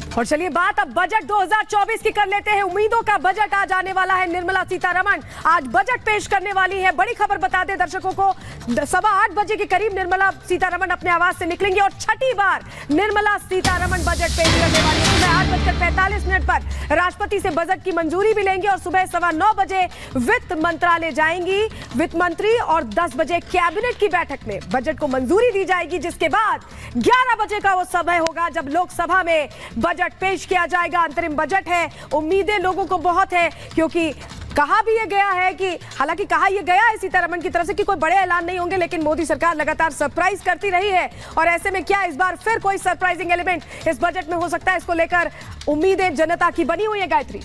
और चलिए बात अब बजट 2024 की कर लेते हैं। उम्मीदों का बजट आज आने वाला है। निर्मला सीतारमण आज बजट पेश करने वाली है। बड़ी खबर बता दें दर्शकों को, 8:15 बजे के करीब निर्मला सीतारमण अपने आवास से निकलेंगी और छठी बार निर्मला सीतारमण बजट पेश करने वाली है। सुबह 8:45 पर राष्ट्रपति से बजट की मंजूरी भी लेंगी और सुबह 9:15 बजे वित्त मंत्रालय जाएंगी वित्त मंत्री और 10 बजे कैबिनेट की बैठक में बजट को मंजूरी दी जाएगी, जिसके बाद 11 बजे का वो समय होगा जब लोकसभा में बजट पेश किया जाएगा। अंतरिम बजट है, उम्मीदें लोगों को बहुत है, क्योंकि कहा भी ये गया है कि हालांकि कहा यह गया है सीतारमण की तरफ से कि कोई बड़े ऐलान नहीं होंगे, लेकिन मोदी सरकार लगातार सरप्राइज करती रही है। और ऐसे में क्या इस बार फिर कोई सरप्राइजिंग एलिमेंट इस बजट में हो सकता है, इसको लेकर उम्मीदें जनता की बनी हुई है। गायत्री,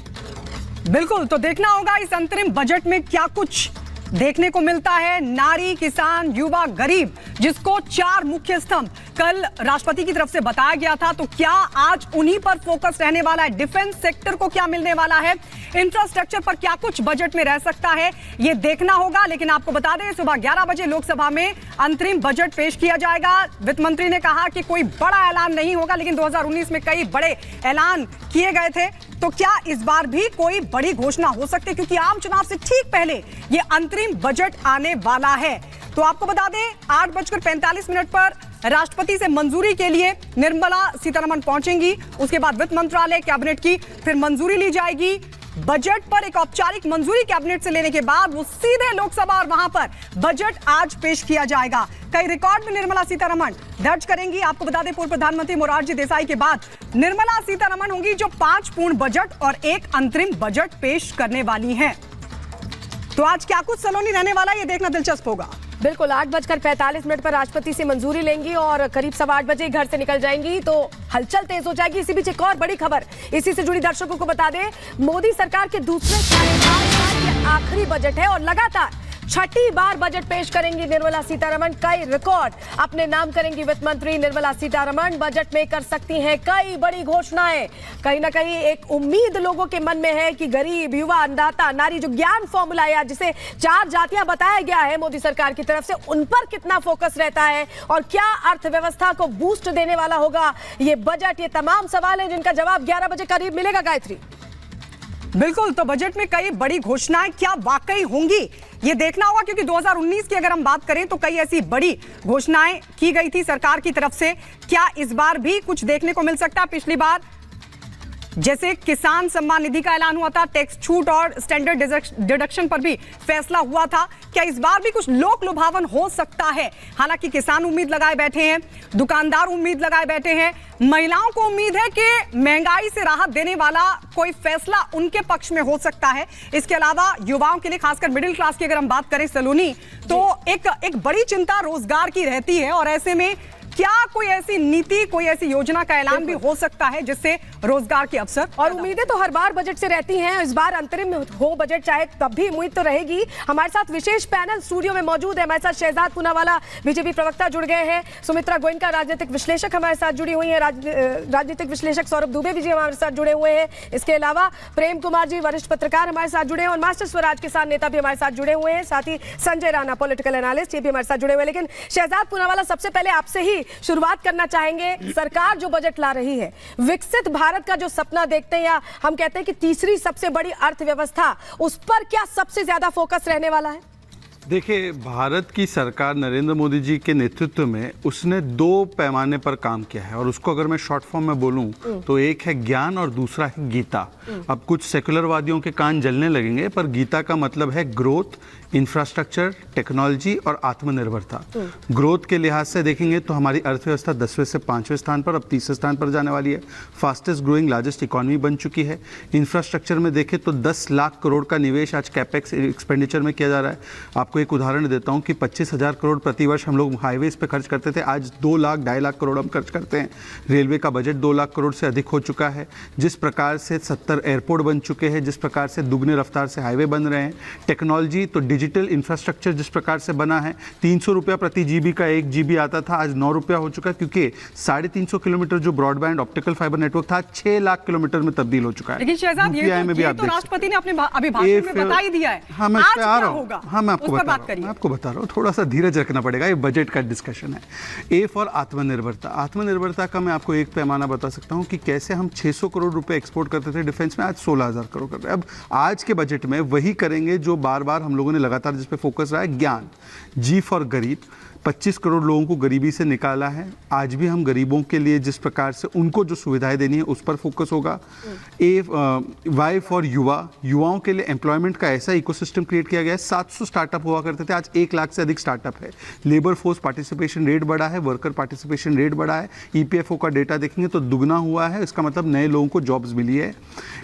बिल्कुल, तो देखना होगा इस अंतरिम बजट में क्या कुछ देखने को मिलता है। नारी, किसान, युवा, गरीब, जिसको 4 मुख्य स्तंभ कल राष्ट्रपति की तरफ से बताया गया था, तो क्या आज उन्हीं पर फोकस रहने वाला है। डिफेंस सेक्टर को क्या मिलने वाला है, इंफ्रास्ट्रक्चर पर क्या कुछ बजट में रह सकता है, ये देखना होगा। लेकिन आपको बता दें सुबह 11 बजे लोकसभा में अंतरिम बजट पेश किया जाएगा। वित्त मंत्री ने कहा कि कोई बड़ा ऐलान नहीं होगा, लेकिन 2019 में कई बड़े ऐलान किए गए थे, तो क्या इस बार भी कोई बड़ी घोषणा हो सकती है, क्योंकि आम चुनाव से ठीक पहले ये अंतरिम बजट आने वाला है। तो आपको बता दें 8:45 पर राष्ट्रपति से मंजूरी के लिए निर्मला सीतारमण पहुंचेंगी। उसके बाद वित्त मंत्रालय, कैबिनेट की फिर मंजूरी ली जाएगी। बजट पर एक औपचारिक मंजूरी कैबिनेट से लेने के बाद वो सीधे लोकसभा और वहां पर बजट आज पेश किया जाएगा। कई रिकॉर्ड में निर्मला सीतारमण दर्ज करेंगी। आपको बता दें पूर्व प्रधानमंत्री मोरारजी देसाई के बाद निर्मला सीतारमण होंगी जो 5 पूर्ण बजट और 1 अंतरिम बजट पेश करने वाली हैं। तो आज क्या कुछ सलोनी रहने वाला है, ये देखना दिलचस्प होगा। बिल्कुल, 8:45 पर राष्ट्रपति से मंजूरी लेंगी और करीब 8:15 बजे घर से निकल जाएंगी, तो हलचल तेज हो जाएगी। इसी बीच एक और बड़ी खबर इसी से जुड़ी दर्शकों को बता दें, मोदी सरकार के दूसरे कार्यकाल का ये आखिरी बजट है और लगातार छठी बार बजट पेश करेंगी निर्मला सीतारमण। कई रिकॉर्ड अपने नाम करेंगी वित्त मंत्री निर्मला सीतारमण। बजट में कर सकती हैं कई बड़ी घोषणाएं। कहीं ना कहीं एक उम्मीद लोगों के मन में है कि गरीब, युवा, अन्नदाता, नारी, जो ज्ञान फॉर्मूला है जिसे 4 जातियां बताया गया है मोदी सरकार की तरफ से, उन पर कितना फोकस रहता है और क्या अर्थव्यवस्था को बूस्ट देने वाला होगा ये बजट। ये तमाम सवाल हैं जिनका जवाब 11 बजे करीब मिलेगा। गायत्री, बिल्कुल, तो बजट में कई बड़ी घोषणाएं क्या वाकई होंगी ये देखना होगा, क्योंकि 2019 की अगर हम बात करें तो कई ऐसी बड़ी घोषणाएं की गई थी सरकार की तरफ से। क्या इस बार भी कुछ देखने को मिल सकता है। पिछली बार जैसे किसान सम्मान निधि का ऐलान हुआ था, टैक्स छूट और स्टैंडर्ड डिडक्शन पर भी फैसला हुआ था, क्या इस बार भी कुछ लोक लुभावन हो सकता है। हालांकि किसान उम्मीद लगाए बैठे हैं, दुकानदार उम्मीद लगाए बैठे हैं, महिलाओं को उम्मीद है कि महंगाई से राहत देने वाला कोई फैसला उनके पक्ष में हो सकता है। इसके अलावा युवाओं के लिए, खासकर मिडिल क्लास की अगर हम बात करें सलोनी, तो एक बड़ी चिंता रोजगार की रहती है। और ऐसे में क्या कोई ऐसी नीति, कोई ऐसी योजना का ऐलान भी हो सकता है जिससे रोजगार के अवसर और उम्मीदें तो हर बार बजट से रहती हैं। इस बार अंतरिम हो बजट चाहे तब भी उम्मीद तो रहेगी। हमारे साथ विशेष पैनल स्टूडियो में मौजूद है। हमारे साथ शहजाद पूनावाला बीजेपी प्रवक्ता जुड़ गए हैं, सुमित्रा गोयनका राजनीतिक विश्लेषक हमारे साथ जुड़ी हुई है, राजनीतिक विश्लेषक सौरभ दुबे भी जी हमारे साथ जुड़े हुए हैं। इसके अलावा प्रेम कुमार जी वरिष्ठ पत्रकार हमारे साथ जुड़े हैं और मास्टर स्वराज किसान नेता भी हमारे साथ जुड़े हुए हैं। साथ ही संजय राणा पॉलिटिकल एनालिस्ट, ये भी हमारे साथ जुड़े हुए हैं। लेकिन शहजाद पूनावाला, सबसे पहले आपसे ही शुरुआत करना चाहेंगे। सरकार जो बजट ला रही है, विकसित भारत का जो सपना देखते हैं, या हम कहते हैं कि तीसरी सबसे बड़ी अर्थव्यवस्था, उस पर क्या सबसे ज्यादा फोकस रहने वाला है। देखिए, भारत की सरकार नरेंद्र मोदी जी के नेतृत्व में उसने 2 पैमाने पर काम किया है, और उसको अगर मैं शॉर्ट फॉर्म में बोलूं तो एक है ज्ञान और दूसरा है गीता। अब कुछ सेकुलरवादियों के कान जलने लगेंगे, पर गीता का मतलब है ग्रोथ, इंफ्रास्ट्रक्चर, टेक्नोलॉजी और आत्मनिर्भरता। ग्रोथ के लिहाज से देखेंगे तो हमारी अर्थव्यवस्था 10वें से 5वें स्थान पर, अब 30वें स्थान पर जाने वाली है। फास्टेस्ट ग्रोइंग लार्जेस्ट इकोनॉमी बन चुकी है। इंफ्रास्ट्रक्चर में देखें तो 10 लाख करोड़ का निवेश आज कैपेक्स एक्सपेंडिचर में किया जा रहा है। आपको एक उदाहरण देता हूं कि 25,000 करोड़ प्रतिवर्ष हम लोग हाईवेज पे खर्च करते थे, आज 2 लाख 2.5 लाख करोड़ हम खर्च करते हैं। रेलवे का बजट 2 लाख करोड़ से अधिक हो चुका है। जिस प्रकार से 70 एयरपोर्ट बन चुके हैं, जिस प्रकार से दुगने रफ्तार से हाईवे बन रहे हैं, टेक्नोलॉजी तो डिजिटल इंफ्रास्ट्रक्चर जिस प्रकार से बना है, 300 रुपया प्रति जीबी का 1 जीबी आता था, आज 9 रुपया हो चुका है, क्योंकि 350 किलोमीटर जो ब्रॉडबैंड ऑप्टिकल फाइबर नेटवर्क था 6 लाख किलोमीटर में तब्दील हो चुका है। लेकिन शहजाद, ये तो राष्ट्रपति ने अपने अभिभाषण में बता ही दिया है। हाँ, मैं आ रहा हूँ। हाँ, मैं आपको बात करिए। मैं आपको बता रहा हूँ, थोड़ा सा धीरज रखना पड़ेगा, ये बजट का डिस्कशन है। ए फॉर आत्मनिर्भरता। आत्मनिर्भरता का मैं आपको एक पैमाना बता सकता हूँ कि कैसे हम 600 करोड़ रुपए एक्सपोर्ट करते थे डिफेंस में, आज 16,000 करोड़ कर रहे हैं। अब आज के बजट में वही करेंगे जो बार बार हम लोगों ने लगातार जिस पे फोकस रहा है, ज्ञान। जी फॉर गरीब, 25 करोड़ लोगों को गरीबी से निकाला है। आज भी हम गरीबों के लिए जिस प्रकार से उनको जो सुविधाएं देनी है उस पर फोकस होगा। वाई फॉर युवा, युवाओं के लिए एम्प्लॉयमेंट का ऐसा इकोसिस्टम क्रिएट किया गया है। 700 स्टार्टअप हुआ करते थे, आज 1 लाख से अधिक स्टार्टअप है। लेबर फोर्स पार्टिसिपेशन रेट बढ़ा है, वर्कर पार्टिसिपेशन रेट बढ़ा है। ईपीएफओ का डेटा देखेंगे तो दुगना हुआ है, इसका मतलब नए लोगों को जॉब्स मिली है।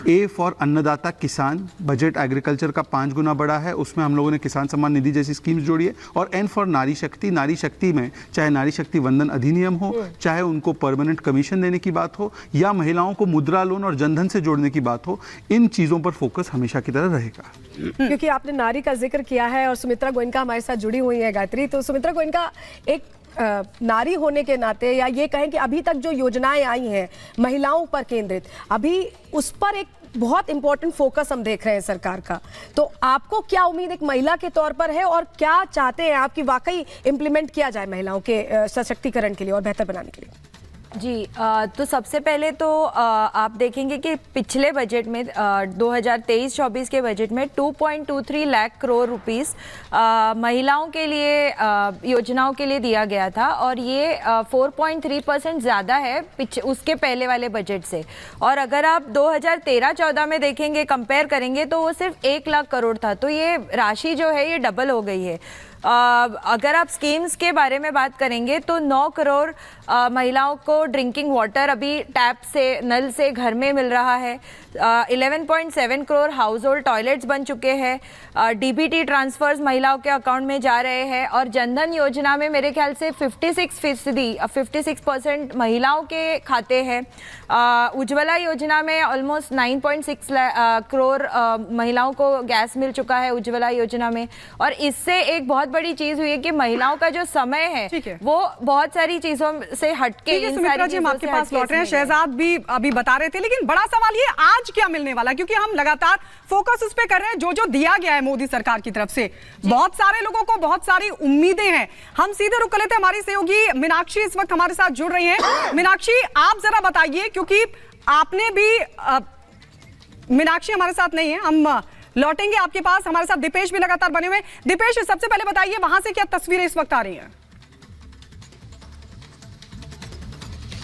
ए फॉर अन्नदाता किसान, बजट एग्रीकल्चर का 5 गुना बढ़ा है, उसमें हम लोगों ने किसान सम्मान निधि जैसी स्कीम्स जोड़ी है। और एन फॉर नारी शक्ति, नारी शक्ति में चाहे नारी शक्ति वंदन अधिनियम हो, चाहे उनको परमानेंट कमीशन देने की बात हो, या महिलाओं को मुद्रा लोन और जनधन से जोड़ने की बात हो, इन चीजों पर फोकस हमेशा की तरह रहेगा। क्योंकि आपने नारी का जिक्र किया है और सुमित्रा गोयनका हमारे साथ जुड़ी हुई है गायत्री, तो सुमित्रा गोयनका एक नारी होने के नाते, या ये कहें कि अभी तक जो योजनाएं आई हैं महिलाओं पर केंद्रित, अभी उस पर एक बहुत इंपॉर्टेंट फोकस हम देख रहे हैं सरकार का। तो आपको क्या उम्मीद एक महिला के तौर पर है और क्या चाहते हैं आप कि वाकई इंप्लीमेंट किया जाए महिलाओं के सशक्तिकरण के लिए और बेहतर बनाने के लिए? जी, तो सबसे पहले तो आप देखेंगे कि पिछले बजट में 2023-24 के बजट में 2.23 लाख करोड़ रुपीस महिलाओं के लिए योजनाओं के लिए दिया गया था, और ये 4.3% ज़्यादा है उसके पहले वाले बजट से। और अगर आप 2013-14 में देखेंगे, कंपेयर करेंगे, तो वो सिर्फ 1 लाख करोड़ था। तो ये राशि जो है ये डबल हो गई है। अगर आप स्कीम्स के बारे में बात करेंगे तो 9 करोड़ महिलाओं को ड्रिंकिंग वाटर अभी टैप से, नल से घर में मिल रहा है। 11.7 करोड़ हाउस होल्ड टॉयलेट्स बन चुके हैं। डीबीटी ट्रांसफर्स महिलाओं के अकाउंट में जा रहे हैं। और जनधन योजना में मेरे ख्याल से 56% महिलाओं के खाते हैं। उज्ज्वला योजना में ऑलमोस्ट 9.6 करोड़ महिलाओं को गैस मिल चुका है उज्ज्वला योजना में। और इससे एक बहुत बड़ी चीज हुई है कि महिलाओं का जो समय है वो बहुत सारी चीजों से हटके, इन सारी चीजों से आपके पास लौट रहे हैं। शहजाद भी अभी बता रहे थे, लेकिन बड़ा सवाल ये आज क्या मिलने वाला, क्योंकि हम लगातार फोकस उस पे कर रहे हैं जो जो दिया गया है मोदी सरकार की तरफ से। बहुत सारे लोगों को बहुत सारी उम्मीदें हैं। हम सीधे रुक लेते हैं, हमारी सहयोगी मीनाक्षी इस वक्त हमारे साथ जुड़ रही हैं। मीनाक्षी, आप जरा बताइए, क्योंकि आपने भी मीनाक्षी हमारे साथ नहीं है, हम लौटेंगे आपके पास। हमारे साथ दीपेश भी लगातार बने हुए। दीपेश, सबसे पहले बताइए वहां से क्या तस्वीरें इस वक्त आ रही हैं?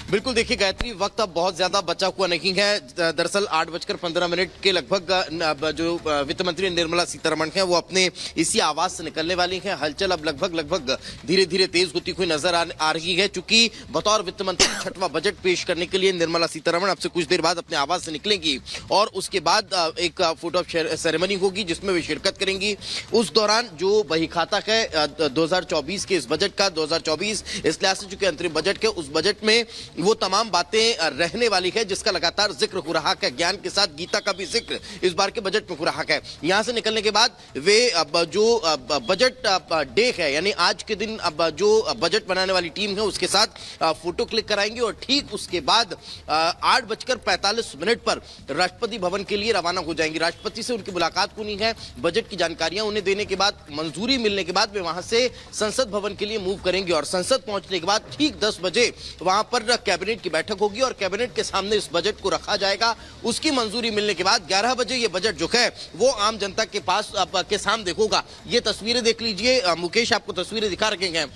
बिल्कुल, देखिए गायत्री, वक्त अब बहुत ज्यादा बचा हुआ नहीं है। दरअसल 8:15 के लगभग जो वित्त मंत्री निर्मला सीतारमण हैं वो अपने इसी आवास से निकलने वाली हैं। हलचल अब लगभग धीरे धीरे तेज होती हुई नजर आ रही है, क्योंकि बतौर वित्त मंत्री 6वां बजट पेश करने के लिए निर्मला सीतारमण अब से कुछ देर बाद अपने आवास से निकलेंगी और उसके बाद एक फोटो सेरेमनी होगी जिसमें वे शिरकत करेंगी। उस दौरान जो बही खाता है 2024 के इस बजट का, 2024 इस लिहाज से चूंकि अंतरिम बजट के, उस बजट में वो तमाम बातें रहने वाली है जिसका लगातार जिक्र हो रहा है। ज्ञान के साथ गीता का भी जिक्र इस बार के बजट में हो रहा है। यहां से निकलने के बाद वे जो बजट डे है, यानी आज के दिन जो बजट बनाने वाली टीम है उसके साथ फोटो क्लिक कराएंगे और ठीक उसके बाद 8:45 पर राष्ट्रपति भवन के लिए रवाना हो जाएंगे। राष्ट्रपति से उनकी मुलाकात होनी है, बजट की जानकारियां उन्हें देने के बाद, मंजूरी मिलने के बाद वे वहां से संसद भवन के लिए मूव करेंगे और संसद पहुंचने के बाद ठीक 10 बजे वहां पर कैबिनेट की बैठक होगी और कैबिनेट के सामने इस बजट को रखा जाएगा। उसकी मंजूरी मिलने के बाद 11 बजे ये बजट जो है वो आम जनता के पास के सामने होगा। ये तस्वीरें देख लीजिए, मुकेश आपको तस्वीरें दिखा रखे हैं।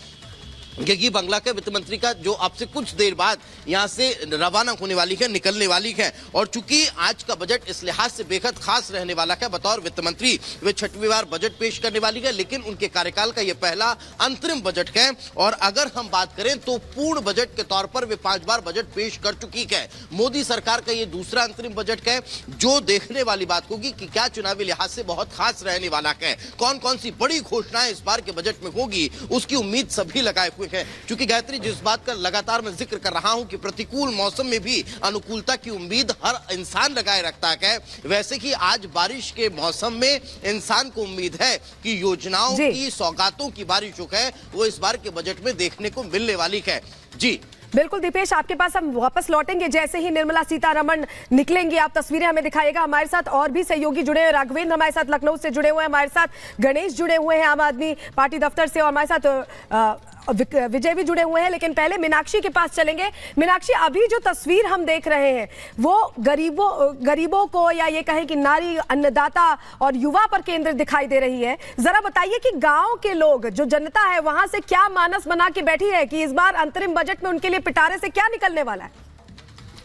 ये बंगला के वित्त मंत्री का जो आपसे कुछ देर बाद यहां से रवाना होने वाली है, निकलने वाली है। और चूंकि आज का बजट इस लिहाज से बेहद खास रहने वाला है, बतौर वित्त मंत्री वे 6वीं बार बजट पेश करने वाली है, लेकिन उनके कार्यकाल का यह पहला अंतरिम बजट है। और अगर हम बात करें तो पूर्ण बजट के तौर पर वे 5 बार बजट पेश कर चुकी है। मोदी सरकार का यह दूसरा अंतरिम बजट है। जो देखने वाली बात होगी कि क्या चुनावी लिहाज से बहुत खास रहने वाला है, कौन कौन सी बड़ी घोषणाएं इस बार के बजट में होगी, उसकी उम्मीद सभी लगाए हुए है। क्योंकि गायत्री, जिस बात का लगातार मैं जिक्र कर रहा हूं कि प्रतिकूल मौसम में भी अनुकूलता की उम्मीद हर इंसान लगाए रखता है, वैसे कि आज बारिश के मौसम में इंसान को उम्मीद है कि योजनाओं की, सौगातों की बारिश जो है वो इस बार के बजट में देखने को मिलने वाली है। जी बिल्कुल दीपेश, आपके पास हम वापस लौटेंगे जैसे ही निर्मला सीतारमण निकलेंगी। आप तस्वीरें हमें दिखाइएगा। हमारे साथ और भी सहयोगी जुड़े हैं। राघवेंद्र हमारे साथ लखनऊ से जुड़े हुए हैं, हमारे साथ गणेश जुड़े हुए हैं आम आदमी पार्टी दफ्तर से, और हमारे साथ विजय भी जुड़े हुए हैं। लेकिन पहले मीनाक्षी के पास चलेंगे। मीनाक्षी, अभी जो तस्वीर हम देख रहे हैं वो गरीबों को, या ये कहें कि नारी, अन्नदाता और युवा पर केंद्र दिखाई दे रही है। जरा बताइए कि गांव के लोग, जो जनता है, वहां से क्या मानस बना के बैठी है कि इस बार अंतरिम बजट में उनके लिए पिटारे से क्या निकलने वाला है?